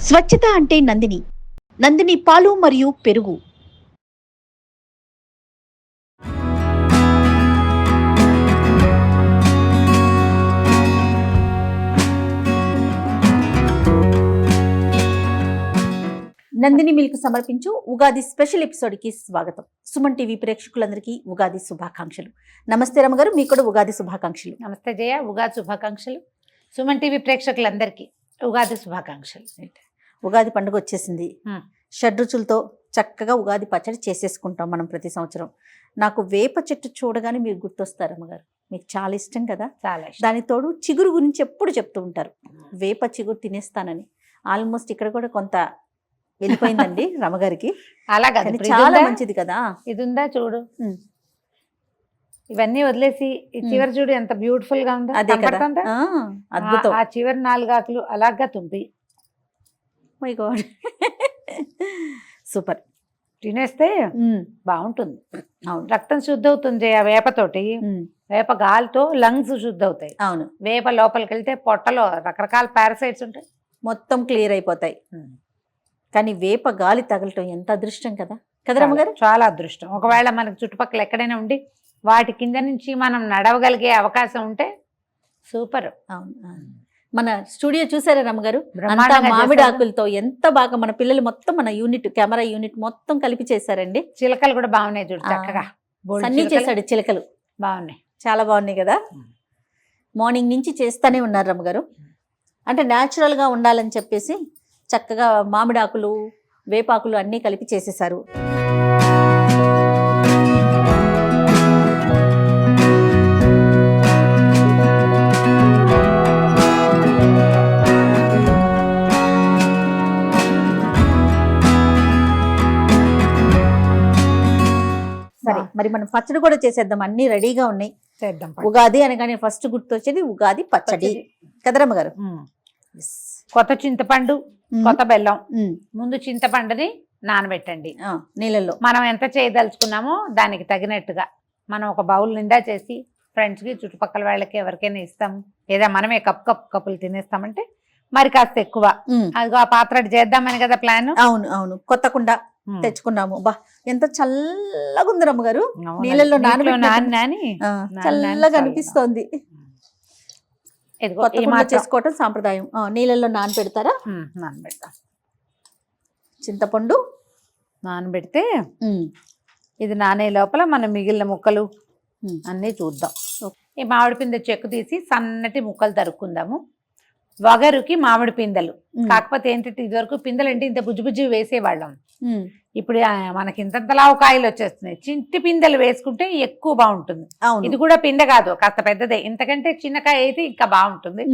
స్వచ్ఛత అంటే నందిని. నందిని పాలు మరియు పెరుగు. నందిని మిల్క్ సమర్పించు ఉగాది స్పెషల్ ఎపిసోడ్ కి స్వాగతం. సుమన్ టీవీ ప్రేక్షకులందరికీ ఉగాది శుభాకాంక్షలు. నమస్తే రమగారు, మీకు కూడా ఉగాది శుభాకాంక్షలు. నమస్తే జయ, ఉగాది శుభాకాంక్షలు. సుమన్ టీవీ ప్రేక్షకులందరికీ ఉగాది శుభాకాంక్షలు. ఉగాది పండుగ వచ్చేసింది. షడ్రుచులతో చక్కగా ఉగాది పచ్చడి చేసేసుకుంటాం మనం ప్రతి సంవత్సరం. నాకు వేప చెట్టు చూడగానే మీరు గుర్తొస్తారు అమ్మగారు. మీకు చాలా ఇష్టం కదా. చాలా దానికి తోడు చిగురు గురించి ఎప్పుడు చెప్తూ ఉంటారు, వేప చిగురు తినేస్తానని. ఆల్మోస్ట్ ఇక్కడ కూడా కొంత వెళ్ళిపోయిందండి రమగారికి. అలాగా చాలా మంచిది కదా. ఇది ఉందా చూడు, ఇవన్నీ వదిలేసి చివరి చూడు ఎంత బ్యూటిఫుల్ గా ఉందో. అదే కదా, అద్భుతం. ఆ చివరి 4 ఆకులు అలాగా తుంపి మై గాడ్ సూపర్. తినేస్తే బాగుంటుంది. అవును, రక్తం శుద్ధి అవుతుంది ఆ వేపతోటి. వేప గాలితో లంగ్స్ శుద్ధి అవుతాయి. అవును, వేప లోపలికి వెళ్తే పొట్టలో రకరకాల పారాసైట్స్ ఉంటాయి, మొత్తం క్లియర్ అయిపోతాయి. కానీ వేప గాలి తగలటం ఎంత అదృష్టం కదా కదా రమ్మగారు. చాలా అదృష్టం. ఒకవేళ మనకు చుట్టుపక్కల ఎక్కడైనా ఉండి వాటి కింద నుంచి మనం నడవగలిగే అవకాశం ఉంటే సూపర్. అవును, మన స్టూడియో చూసారా రమ్మగారు, మామిడి ఆకులతో ఎంత బాగా మన పిల్లలు మొత్తం మన యూనిట్ కెమెరా యూనిట్ మొత్తం కలిపి చేశారండి. చిలకలు కూడా బాగున్నాయి చూడు, చక్కగా అన్ని చేశాడు. చిలకలు బాగున్నాయి, చాలా బాగున్నాయి కదా. మార్నింగ్ నుంచి చేస్తానే ఉన్నారు రమ్మగారు. అంటే న్యాచురల్గా ఉండాలని చెప్పేసి చక్కగా మామిడాకులు వేపాకులు అన్నీ కలిపి చేసేసారు. సరే, మరి మనం పచ్చడి కూడా చేసేద్దాం. అన్ని రెడీగా ఉన్నాయి, చేద్దాం. ఉగాది అనగానే ఫస్ట్ గుర్తొచ్చేది ఉగాది పచ్చడి కదరమ్మ గారు. కొత్త చింతపండు, కొత్త బెల్లం. ముందు చింతపండుని నానబెట్టండి నీళ్ళల్లో. మనం ఎంత చేయదలుచుకున్నామో దానికి తగినట్టుగా మనం ఒక బౌల్ నిండా చేసి ఫ్రెండ్స్కి చుట్టుపక్కల వాళ్ళకి ఎవరికైనా ఇస్తాం, లేదా మనమే కప్పులు తినేస్తామంటే మరి కాస్త ఎక్కువ. అదిగో ఆ పాత్ర చేద్దామని కదా ప్లాన్. అవును అవును, కొత్త కుండ తెచ్చుకున్నాము. బా ఎంత చల్లగా ఉంది రమ్మగారు. నీళ్ళల్లో నాని చల్లగా అనిపిస్తోంది. చేసుకోవటం సాంప్రదాయం. నీళ్ళల్లో నానబెడతారా? నానబెడతాం. చింతపండు నానబెడితే ఇది నానే లోపల మనం మిగిలిన ముక్కలు అన్నీ చూద్దాం. ఈ మామిడి పిందె చెక్కు తీసి సన్నటి ముక్కలు తరుక్కుందాము. వగరుకి మామిడి పిందెలు. కాకపోతే ఏంటంటే ఇదివరకు పిందెలు అంటే ఇంత బుజ్జి వేసేవాళ్ళం. ఇప్పుడు మనకి ఇంతలావు కాయలు వచ్చేస్తున్నాయి. చింటి పిందెలు వేసుకుంటే ఎక్కువ బాగుంటుంది. ఇది కూడా పిందె కాదు, కాస్త పెద్దదే. ఇంతకంటే చిన్నకాయ అయితే ఇంకా బాగుంటుంది.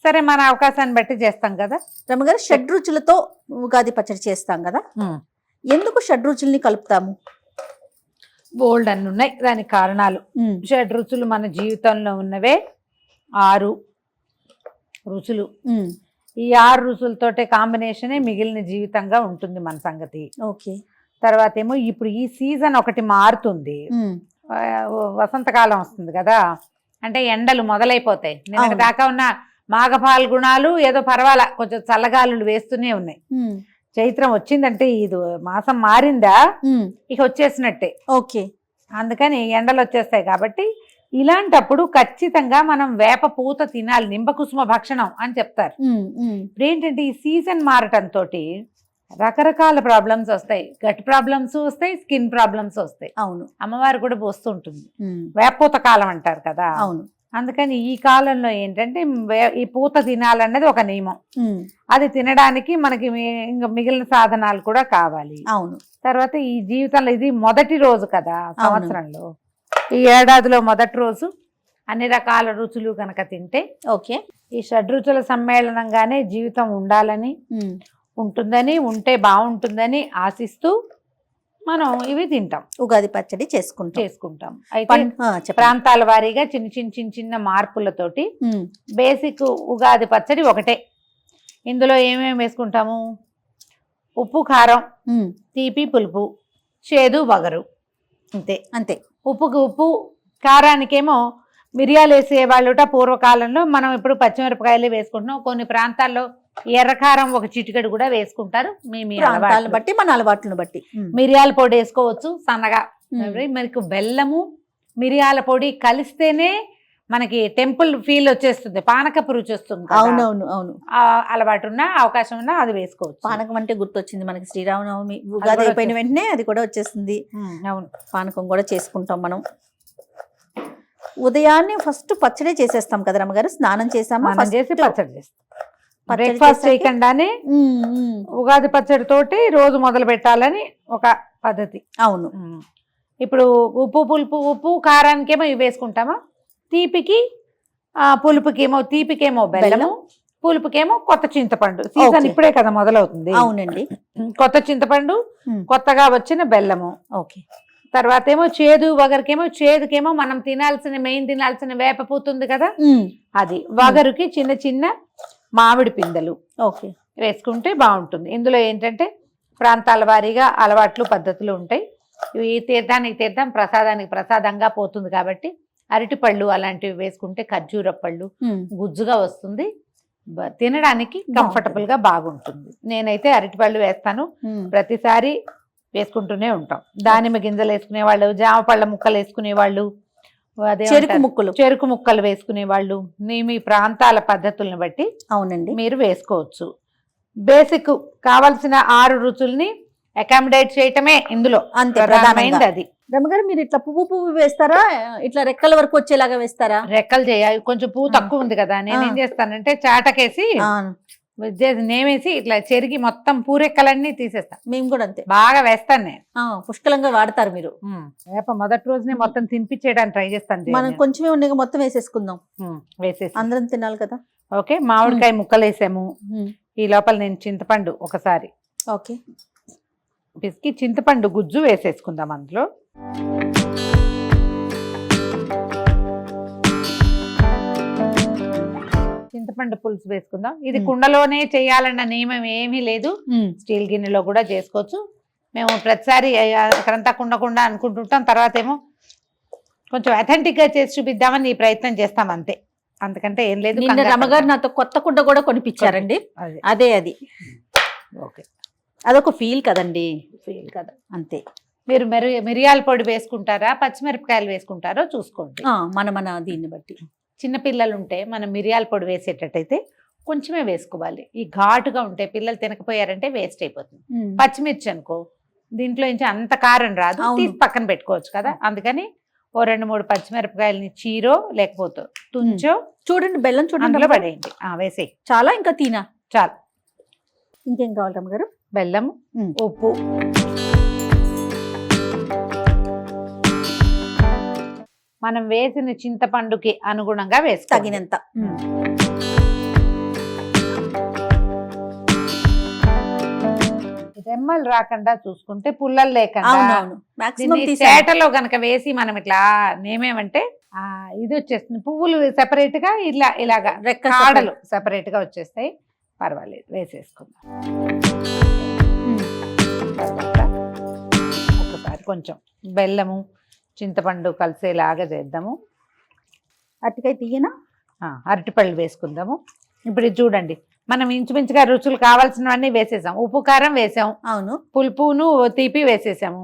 సరే, మన అవకాశాన్ని బట్టి చేస్తాం కదా రమ్మగారు. షడ్రుచులతో ఉగాది పచ్చడి చేస్తాం కదా, ఎందుకు షడ్రుచుల్ని కలుపుతాము? బోల్డ్ అన్ని ఉన్నాయి దానికి కారణాలు. షడ్రుచులు మన జీవితంలో ఉన్నవే 6 రుచులు. ఈ 6 రుచులతోటే కాంబినేషనే మిగిలిన జీవితంగా ఉంటుంది మన సంగతి. ఓకే. తర్వాత ఏమో ఇప్పుడు ఈ సీజన్ ఒకటి మారుతుంది. వసంతకాలం వస్తుంది కదా, అంటే ఎండలు మొదలైపోతాయి. నిన్న దాకా ఉన్న మాఘ ఫాల్గుణాలు ఏదో పర్వాలా, కొంచెం చల్లగాలులు వేస్తూనే ఉన్నాయి. చైత్రం వచ్చిందంటే ఇది మాసం మారిందా ఇక వచ్చేసినట్టే. ఓకే. అందుకని ఎండలు వచ్చేస్తాయి. కాబట్టి ఇలాంటప్పుడు ఖచ్చితంగా మనం వేప పూత తినాలి. నింబకుసుమ భక్షణం అని చెప్తారు. ఇప్పుడు ఏంటంటే ఈ సీజన్ మారటంతో రకరకాల ప్రాబ్లమ్స్ వస్తాయి. గట్ ప్రాబ్లమ్స్ వస్తాయి, స్కిన్ ప్రాబ్లమ్స్ వస్తాయి. అవును, అమ్మవారు కూడా వస్తుంటుంది. వేపూత కాలం అంటారు కదా. అవును. అందుకని ఈ కాలంలో ఏంటంటే ఈ పూత తినాలన్నది ఒక నియమం. అది తినడానికి మనకి ఇంకా మిగిలిన సాధనాలు కూడా కావాలి. అవును. తర్వాత ఈ జీవితంలో ఇది మొదటి రోజు కదా సంవత్సరంలో, ఈ ఏడాదిలో మొదటి రోజు. అన్ని రకాల రుచులు కనుక తింటే ఓకే, ఈ షడ్రుచుల సమ్మేళనంగానే జీవితం ఉండాలని ఉంటుందని, ఉంటే బాగుంటుందని ఆశిస్తూ మనం ఇవి తింటాం. ఉగాది పచ్చడి చేసుకుంటాం. అయితే ప్రాంతాల వారీగా చిన్న మార్పులతోటి బేసిక్ ఉగాది పచ్చడి ఒకటే. ఇందులో ఏమేమి వేసుకుంటాము? ఉప్పు, కారం, తీపి, పులుపు, చేదు, వగరు. అంతే అంతే. ఉప్పుకి ఉప్పు, కారానికేమో మిరియాలు వేసే వాళ్ళుట పూర్వకాలంలో. మనం ఇప్పుడు పచ్చిమిరపకాయలు వేసుకుంటున్నాం. కొన్ని ప్రాంతాల్లో ఎర్రకారం ఒక చిటికెడు కూడా వేసుకుంటారు. మీ ప్రాంతాలను అలవాట్లు బట్టి మన అలవాట్లను బట్టి. మిరియాల పొడి వేసుకోవచ్చు సన్నగా. మనకు బెల్లము మిరియాల పొడి కలిస్తేనే మనకి టెంపుల్ ఫీల్ వచ్చేస్తుంది, పానకపు రుచి వస్తుంది. అవునవును అవును. అలవాటు ఉన్నా అవకాశం ఉన్నా అది వేసుకోవచ్చు. పానకం అంటే గుర్తొచ్చింది మనకి శ్రీరామనవమి ఉగాది అయిపోయిన వెంటనే అది కూడా వచ్చేస్తుంది. అవును, పానకం కూడా చేసుకుంటాం మనం. ఉదయాన్నే ఫస్ట్ పచ్చడి చేసేస్తాం కదా రమ్మగారు. స్నానం చేసామా చేసి పచ్చడి చేస్తాం. బ్రేక్ఫాస్ట్ చేయకుండానే ఉగాది పచ్చడి తోటి రోజు మొదలు పెట్టాలని ఒక పద్ధతి. అవును. ఇప్పుడు ఉప్పు కారానికేమో ఇవి వేసుకుంటామా, తీపికి పులుపుకేమో, తీపికేమో బెల్లము, పులుపుకేమో కొత్త చింతపండు. సీజన్ ఇప్పుడే కదా మొదలవుతుంది. అవునండి. కొత్త చింతపండు, కొత్తగా వచ్చిన బెల్లము. ఓకే. తర్వాత ఏమో చేదు వగరుకేమో, చేదుకేమో మనం మెయిన్ తినాల్సిన వేప పూతుంది కదా అది. వగరుకి చిన్న చిన్న మామిడి పిందెలు ఓకే వేసుకుంటే బాగుంటుంది. ఇందులో ఏంటంటే ప్రాంతాల వారీగా అలవాట్లు పద్ధతులు ఉంటాయి. ఈ తీర్థానికి తీర్థం, ప్రసాదానికి ప్రసాదంగా పోతుంది కాబట్టి అరటిపళ్ళు అలాంటివి వేసుకుంటే, ఖర్జూర పళ్ళు గుజ్జుగా వస్తుంది, తినడానికి కంఫర్టబుల్ గా బాగుంటుంది. నేనైతే అరటిపళ్ళు వేస్తాను, ప్రతిసారి వేసుకుంటూనే ఉంటాం. దానిమ్మ గింజలు వేసుకునే వాళ్ళు, జామ పళ్ళ ముక్కలు వేసుకునే వాళ్ళు, చెరుకు ముక్కలు వేసుకునే వాళ్ళు, మీ ప్రాంతాల పద్ధతులను బట్టి అవునండి మీరు వేసుకోవచ్చు. బేసిక్ కావాల్సిన 6 రుచుల్ని అకామిడేట్ చేయటమే ఇందులో అంతే ప్రధానమైనది. అది రమ్మగారు మీరు ఇట్లా పువ్వు వేస్తారా, ఇట్లా రెక్కల వరకు వచ్చేలాగా వేస్తారా? రెక్కలు చేయాలి, కొంచెం పువ్వు తక్కువ ఉంది కదా. నేనేం చేస్తానంటే చాటకేసి నేమేసి ఇట్లా చెరిగి మొత్తం పూరెక్కలన్నీ తీసేస్తాను. మేము కూడా అంతే, బాగా వేస్తాను నేను. పుష్కలంగా వాడతారు మీరు. వేప మొదటి రోజునే మొత్తం తినిపించేయడానికి ట్రై చేస్తాను. మనం కొంచెమే ఉండగా మొత్తం వేసేసుకుందాం, వేసేసి అందరం తినాలి కదా. ఓకే, మామిడికాయ ముక్కలు వేసాము. ఈ లోపల నేను చింతపండు ఒకసారి ఓకే పిసికి చింతపండు గుజ్జు వేసేసుకుందాం అందులో. చింతపండు పులుసు వేసుకుందాం. ఇది కుండలోనే చేయాలన్న నియమం ఏమీ లేదు, స్టీల్ గిన్నెలో కూడా చేసుకోవచ్చు. మేము ప్రతిసారి అక్కడంతా కుండ అనుకుంటుంటాం, తర్వాత ఏమో కొంచెం అథెంటిక్ గా చేసి చూపిద్దామని ఈ ప్రయత్నం చేస్తాం అంతే, అంతకంటే ఏం లేదు. రమ్మగారు నాతో కొత్త కుండ కూడా కొనిపించారండి. అదే అది ఓకే, అదొక ఫీల్ కదండి. ఫీల్ కదా, అంతే. మీరు మిరియాల పొడి వేసుకుంటారా, పచ్చిమిరపకాయలు వేసుకుంటారో చూసుకోండి, మన దీన్ని బట్టి. చిన్నపిల్లలు ఉంటే మనం మిరియాల పొడి వేసేటట్టయితే కొంచెమే వేసుకోవాలి. ఈ ఘాటుగా ఉంటే పిల్లలు తినకపోయారంటే వేస్ట్ అయిపోతుంది. పచ్చిమిర్చి అనుకో, దీంట్లో నుంచి అంత కారం రాదు, తీసి పక్కన పెట్టుకోవచ్చు కదా. అందుకని ఓ 2-3 పచ్చిమిరపకాయలని చీరో లేకపోతే తుంచో, చూడండి బెల్లం చూడండి అందులో పడేయండి, వేసేయి. చాలా ఇంకా తినా చాలు. ఇంకేం కావాలి రమ్మగారు? బెల్లం, ఉప్పు, మనం వేసిన చింతపండుకి అనుగుణంగా వేసి తగినంత. రెమ్మలు రాకుండా చూసుకుంటే, పుల్లలు లేకుండా, అవునవును, చేటలో గనక వేసి మనం ఇట్లా నేమేమంటే ఇది వచ్చేస్తుంది, పువ్వులు సెపరేట్ గా ఇలాగా కాడలు సెపరేట్ గా వచ్చేస్తాయి. పర్వాలేదు, వేసేసుకుందాం. ఒకసారి కొంచెం బెల్లము చింతపండు కలిసేలాగా చేద్దాము. అరటికాయ తీయనా, అరటిపళ్ళు వేసుకుందాము. ఇప్పుడు ఇది చూడండి, మనం ఇంచుమించుగా రుచులు కావాల్సినవన్నీ వేసేసాం. ఉప్పు కారం వేసాం, అవును, పులుపును తీపి వేసేసాము,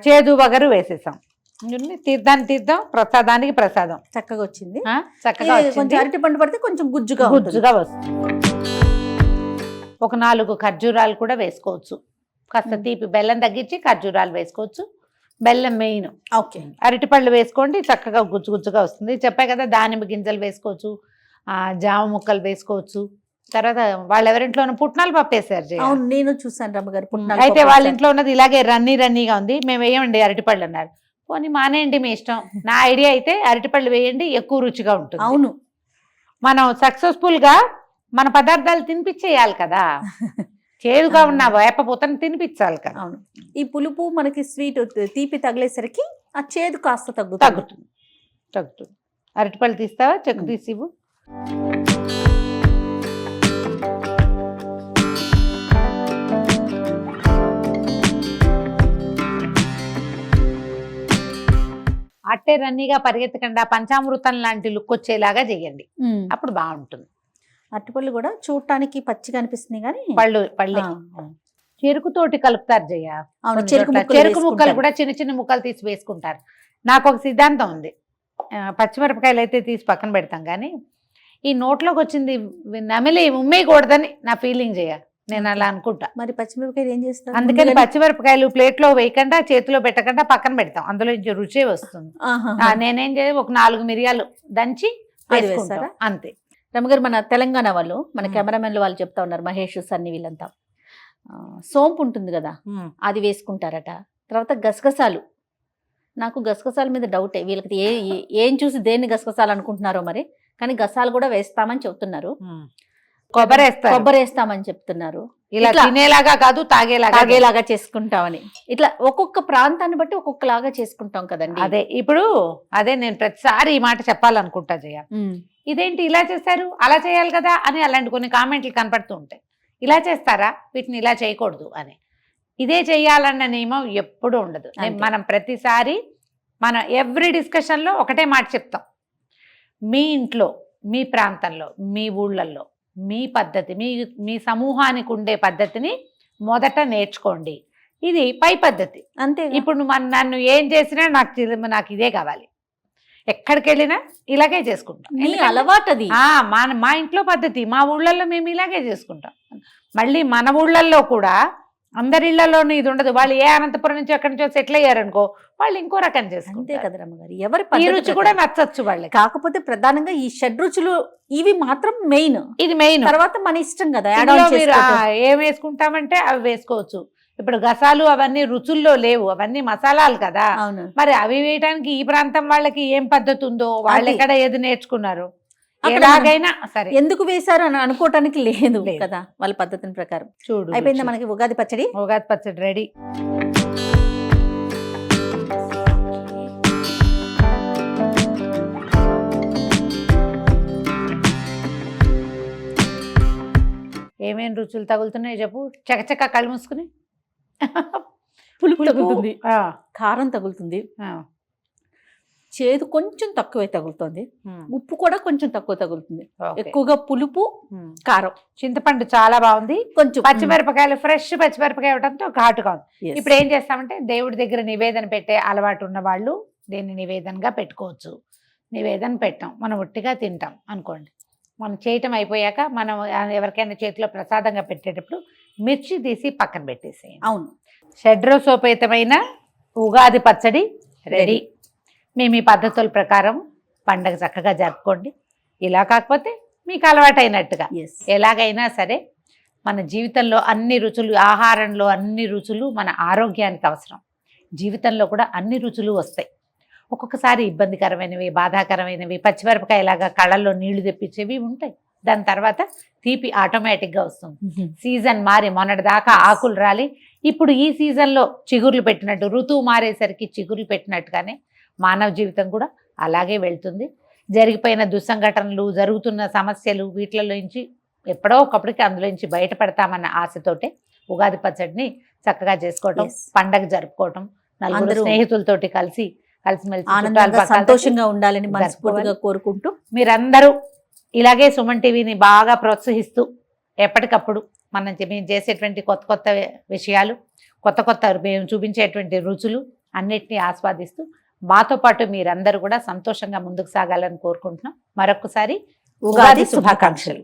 చేదు వగరు వేసేసాం. తీర్థం, ప్రసాదానికి ప్రసాదం చక్కగా వచ్చింది. చక్కగా కొంచెం అరటిపండు పడితే కొంచెం గుజ్జుగా వస్తుంది. ఒక 4 ఖర్జూరాలు కూడా వేసుకోవచ్చు. కాస్త తీపి, బెల్లం తగ్గించి ఖర్జూరాలు వేసుకోవచ్చు. బెల్లం మెయిన్. ఓకే, అరటిపళ్ళు వేసుకోండి, చక్కగా గుజ్జుగా వస్తుంది. చెప్పా కదా, దానిమ్మ గింజలు వేసుకోవచ్చు, జామ ముక్కలు వేసుకోవచ్చు. తర్వాత వాళ్ళు ఎవరింట్లోనూ పుట్నాల పప్పు వేసారు. నేను చూసాను రమ్మగారు పుట్నాలు. అయితే వాళ్ళ ఇంట్లో ఉన్నది ఇలాగే రన్నీగా ఉంది, మేము వేయమండి అరటిపళ్ళు అన్నారు. పోనీ మానేయండి మీ ఇష్టం. నా ఐడియా అయితే అరటిపళ్ళు వేయండి, ఎక్కువ రుచిగా ఉంటుంది. అవును, మనం సక్సెస్ఫుల్ గా మన పదార్థాలు తినిపించేయాలి కదా. చేదుగా ఉన్న వేప పూతను తినిపించాలి కదా. అవును, ఈ పులుపు మనకి స్వీట్ తీపి తగిలేసరికి ఆ చేదు కాస్త తగ్గుతుంది. అరటిపళ్ళు తీస్తావా? చెక్కు తీసి ఇవ్వు. అట్టే రన్నీగా పరిగెత్తకుండా పంచామృతం లాంటి లుక్ వచ్చేలాగా చేయండి, అప్పుడు బాగుంటుంది. అరటిపళ్ళు కూడా చూడటానికి పచ్చిగా అనిపిస్తున్నాయి కానీ పళ్ళే చెరుకుతోటి కలుపుతారు జయ. అవును, కొన్ని చెరుకు చోట్ల ముక్కలు చెరుకు ముక్కలు వేసుకుంటారు. కూడా చిన్న చిన్న ముక్కలు తీసి వేసుకుంటారు. నాకు ఒక సిద్ధాంతం ఉంది. పచ్చిమిరపకాయలు అయితే తీసి పక్కన పెడతాం కానీ ఈ నోట్లోకి వచ్చింది నమిలి ఉమ్మేయకూడదని నా ఫీలింగ్ జయ. నేను అలా అనుకుంటా. మరి పచ్చిమిరపకాయలు ఏం చేస్తారు? అందుకని పచ్చిమిరపకాయలు ప్లేట్లో వేయకుండా చేతిలో పెట్టకుండా పక్కన పెడతాం. అందులో నుంచి రుచే వస్తుంది. నేనేం చేయాలి, ఒక 4 మిరియాలు దంచి అది వేసుకుంటాం వేస్తారా? అంతే. రమగారు, మన తెలంగాణ వాళ్ళు, మన కెమెరామెన్లు వాళ్ళు చెప్తా ఉన్నారు, మహేష్ సన్ని వీళ్ళంతా సోంపు ఉంటుంది కదా అది వేసుకుంటారట. తర్వాత గసగసాలు, నాకు గసగసాల మీద డౌటే, వీళ్ళకి ఏం చూసి దేన్ని గసగసాలు అనుకుంటున్నారో మరి, కానీ గసాలు కూడా వేస్తామని చెప్తున్నారు. కొబ్బరి వేస్తామని చెప్తున్నారు. ఇలా ఇట్లా తినేలాగా కాదు, తాగేలాగా చేసుకుంటామని. ఇట్లా ఒక్కొక్క ప్రాంతాన్ని బట్టి ఒక్కొక్కలాగా చేసుకుంటాం కదండి. అదే నేను ప్రతిసారి ఈ మాట చెప్పాలనుకుంటా జయ. ఇదేంటి ఇలా చేస్తారు, అలా చేయాలి కదా అని అలాంటి కొన్ని కామెంట్లు కనపడుతూ ఉంటాయి. ఇలా చేస్తారా, వీటిని ఇలా చేయకూడదు అని. ఇదే చెయ్యాలన్న నియమం ఎప్పుడూ ఉండదు. మనం ప్రతిసారి మనం ఎవ్రీ డిస్కషన్లో ఒకటే మాట చెప్తాం. మీ ఇంట్లో, మీ ప్రాంతంలో, మీ ఊళ్ళల్లో మీ పద్ధతి, మీ సమూహానికి ఉండే పద్ధతిని మొదట నేర్చుకోండి. ఇది పై పద్ధతి అంతే. ఇప్పుడు నన్ను ఏం చేసినా నాకు ఇదే కావాలి, ఎక్కడికి వెళ్ళినా ఇలాగే చేసుకుంటాం. అలవాటు అది. మా ఇంట్లో పద్ధతి, మా ఊళ్ళల్లో మేము ఇలాగే చేసుకుంటాం. మళ్ళీ మన ఊళ్ళల్లో కూడా అందరి ఇళ్లలోనూ ఇది ఉండదు. వాళ్ళు ఏ అనంతపురం నుంచి ఎక్కడి నుంచో సెటిల్ అయ్యారనుకో, వాళ్ళు ఇంకో రకం చేసుకుంటారు. కదా రమ్మగారు, ఎవరి ఈ రుచి కూడా నచ్చచ్చు వాళ్ళకి. కాకపోతే ప్రధానంగా ఈ షడ్రుచులు ఇవి మాత్రం మెయిన్. ఇది మెయిన్. తర్వాత మన ఇష్టం కదా, మీరు ఏం వేసుకుంటామంటే అవి వేసుకోవచ్చు. ఇప్పుడు గసాలు అవన్నీ రుచుల్లో లేవు, అవన్నీ మసాలాలు కదా. మరి అవి వేయడానికి ఈ ప్రాంతం వాళ్ళకి ఏం పద్ధతి ఉందో, వాళ్ళు ఎక్కడ ఏది నేర్చుకున్నారు, ఎలాగైనా సరే ఎందుకు వేశారు అని అనుకోవటానికి లేదు కదా వాళ్ళ పద్ధతిని ప్రకారం. చూడు, అయిపోయిందా మనకి ఉగాది పచ్చడి? ఉగాది పచ్చడి రెడీ. ఏమేం రుచులు తగులుతున్నాయో చెప్పు. చకచక కళ్ళు మూసుకుని. పులుపు తగులుతుంది, కారం తగులుతుంది, చేదు కొంచెం తక్కువే తగులుతుంది, ఉప్పు కూడా కొంచెం తక్కువ తగులుతుంది, ఎక్కువగా పులుపు, కారం. చింతపండు చాలా బాగుంది. కొంచెం పచ్చిమిరపకాయలు, ఫ్రెష్ పచ్చిమిరపకాయ ఇవ్వడంతో ఘాటుగా ఉంది. ఇప్పుడు ఏం చేస్తామంటే, దేవుడి దగ్గర నివేదన పెట్టే అలవాటు ఉన్న వాళ్ళు దీన్ని నివేదనగా పెట్టుకోవచ్చు. నివేదన పెట్టాం, మనం ఒట్టిగా తింటాం అనుకోండి. మనం చేయటం అయిపోయాక మనం ఎవరికైనా చేతిలో ప్రసాదంగా పెట్టేటప్పుడు మిర్చి తీసి పక్కన పెట్టేసేయండి. అవును, షడ్రసోపేతమైన ఉగాది పచ్చడి రెడీ. మేము ఈ పద్ధతుల ప్రకారం పండగ చక్కగా జరుపుకోండి. ఇలా కాకపోతే మీకు అలవాటైనట్టుగా ఎలాగైనా సరే మన జీవితంలో అన్ని రుచులు, ఆహారంలో అన్ని రుచులు మన ఆరోగ్యానికి అవసరం. జీవితంలో కూడా అన్ని రుచులు వస్తాయి. ఒక్కొక్కసారి ఇబ్బందికరమైనవి, బాధాకరమైనవి, పచ్చిమిరపకాయలాగా కళ్ళల్లో నీళ్లు తెప్పించేవి ఉంటాయి. దాని తర్వాత తీపి ఆటోమేటిక్గా వస్తుంది. సీజన్ మారి మొన్నటి దాకా ఆకులు రాలి, ఇప్పుడు ఈ సీజన్లో చిగుర్లు పెట్టినట్టు, ఋతువు మారేసరికి చిగుర్లు పెట్టినట్టుగానే మానవ జీవితం కూడా అలాగే వెళ్తుంది. జరిగిపోయిన దుస్సంఘటనలు, జరుగుతున్న సమస్యలు, వీటిలోంచి ఎప్పుడో ఒకప్పటికి అందులోంచి బయటపడతామన్న ఆశతోటే ఉగాది పచ్చడిని చక్కగా చేసుకోవటం, పండగ జరుపుకోవటం, నలుగురు స్నేహితులతోటి కలిసిమెలిసి సంతోషంగా ఉండాలని మనస్ఫూర్తిగా కోరుకుంటూ, మీరందరూ ఇలాగే సుమన్ టీవీని బాగా ప్రోత్సహిస్తూ ఎప్పటికప్పుడు మేము చేసేటువంటి కొత్త కొత్త విషయాలు, కొత్త మేము చూపించేటువంటి రుచులు అన్నిటినీ ఆస్వాదిస్తూ మాతో పాటు మీరందరూ కూడా సంతోషంగా ముందుకు సాగాలని కోరుకుంటున్నాం. మరొకసారి ఉగాది శుభాకాంక్షలు.